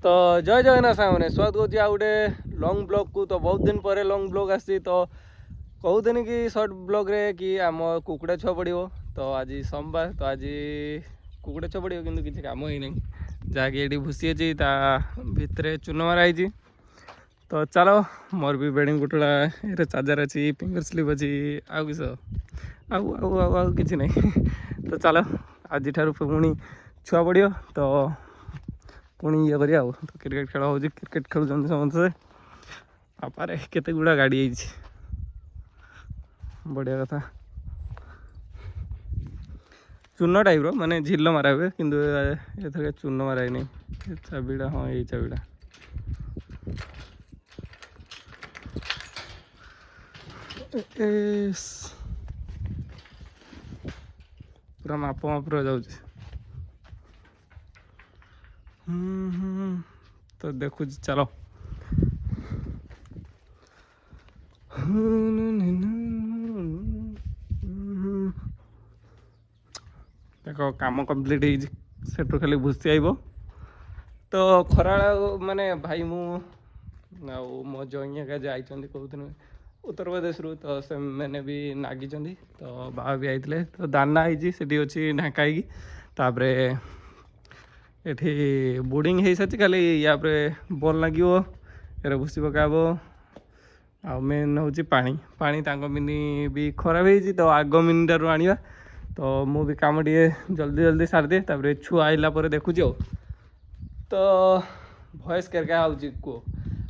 तो जय जगन्नाथ सामने स्वागत करुँच आ गोटे लंग ब्लॉग को। तो बहुत दिन पर लंग ब्लॉग आसी तो कहूनी कि सर्ट ब्लॉग रे कि आम कुकुड़ा छुआ पड़ो। तो आज सोमवार तो आज कुकुड़ा छुआ पड़ो कि किसी कम ही ना जहाँकि ये भूसी अच्छी भितर चून मराई। तो चलो मोर भी बेडिंग गुटला ये चार्जर अच्छी फिंगर स्लिप अच्छी आउ किस आउ किसी ना। तो चलो आज पुणी छुआ पड़ो। तो पुणी ये करिया तो क्रिकेट खेल हो क्रिकेट खेल समस्ते आपारे केते गुड़ा गाड़ी बढ़िया कथा चून टाइप रो माने झिल मारा हुए किंतु एथर चून मारा नहीं चाबिड़ा। हाँ यही चाबिड़ा पूरा माप माप जाऊँ। तो देखु चलो देखो काम कंप्लीट सेठू खाली भूसी आइब। तो खरा माने भाई मु मो जई जाई कहते उत्तर प्रदेश रू तो से मैंने भी नागी तो बाबा भी आते तो दाना होती अच्छी ढाकाई तापर ये बोर्डिंग हो सारी खाली या बल लगे ये भूसी पकाब आ मेन हूँ पानी पानी मिनी भी खराब हो तो आग मिनिटारू आनिबा। तो मु भी काम टे जल्दी जल्दी सारी दिए तापर छुआ आइला देखुच। तो भॉइस क्या को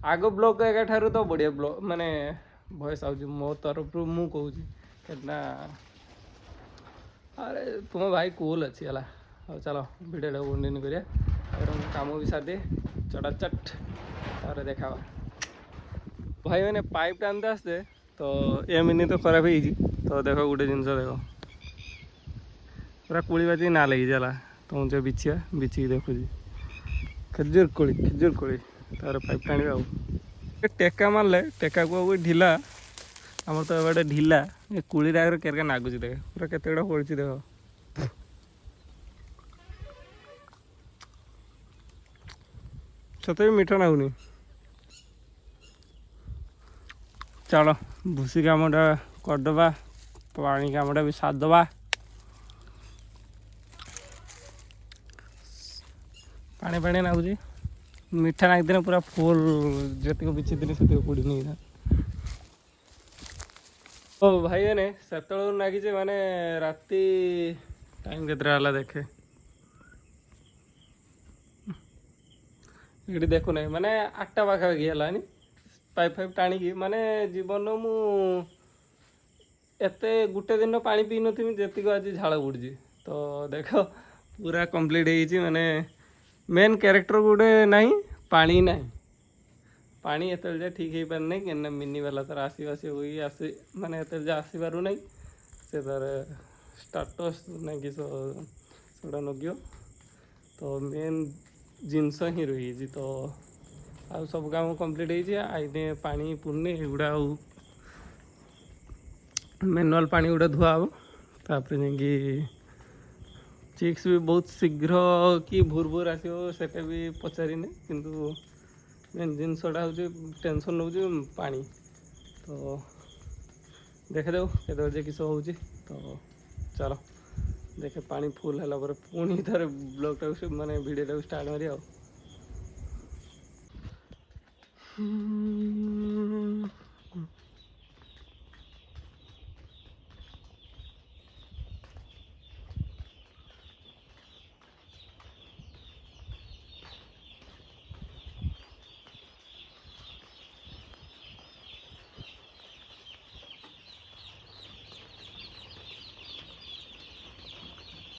आग ब्लॉग एक ठार तो बढ़िया ब्लॉग माने भॉइस आउच मो तरफ रू मु कहूँ ना अरे तुम भाई कूल अच्छी है। चलो भिडियो कंटिन्यू करिया काम भी सारी दिए चटाचट तार देखा भाई मैंने पाइप टानते आसते तो ये मिनी तो खराब हो। तो देखो गोटे जिनस देख पूरा कुड़ी बाजी ना लगी जाला तो मुझे बिछिया बिछी देखु खजूर कोड़ी तार पाइप टाणी टेका मारे टेका को ढिला आमर तो एबारे ढिला ये कुड़ी आगे केरका नागुच देख पूरा केते गुड़ा पड़ी देख सत भी मीठा नागुनी। चलो भूसी कामटा करदे पानी कामटा भी सारदे पानी पानी नागुच मीठा नागिदिन पूरा फुल जी बिछी दिन से पड़ी नहीं था। तो भाई मैंने सेत नागिचे माने राति टाइम के देखे ये देखु ना माने 8टा पाखापाखि है पाइप फाइप टाणी माने जीवन मु एते गुटे दिन पानी पी नी जी आज झाड़ बुड़ी। तो देख पूरा कंप्लीट हो माने मेन कैरेक्टर गोटे ना पानी ना पानी एत ठीक हो पार नहीं कि मिनी वाला तार आसवासी हुई आसी माने एत आसपार ना से तार स्टाटस ना कि सोटा नगियो। तो मेन जिनस ही रही तो आ सब काम कंप्लीट होने पानी पुरनी एगुड़ा मैनुअल पानी गुड़ा धुआ हम तापर जा चिक्स भी बहुत शीघ्र कि भूर भूर आसो से भी पचारिनी किंतु मेन जिनसटा हूँ टेंशन नौ पानी। तो देखे दो के बजे किस हो। तो चलो देखे पानी फुल है पुणी थोड़े ब्लॉग माने वीडियो स्टार्ट मारिया।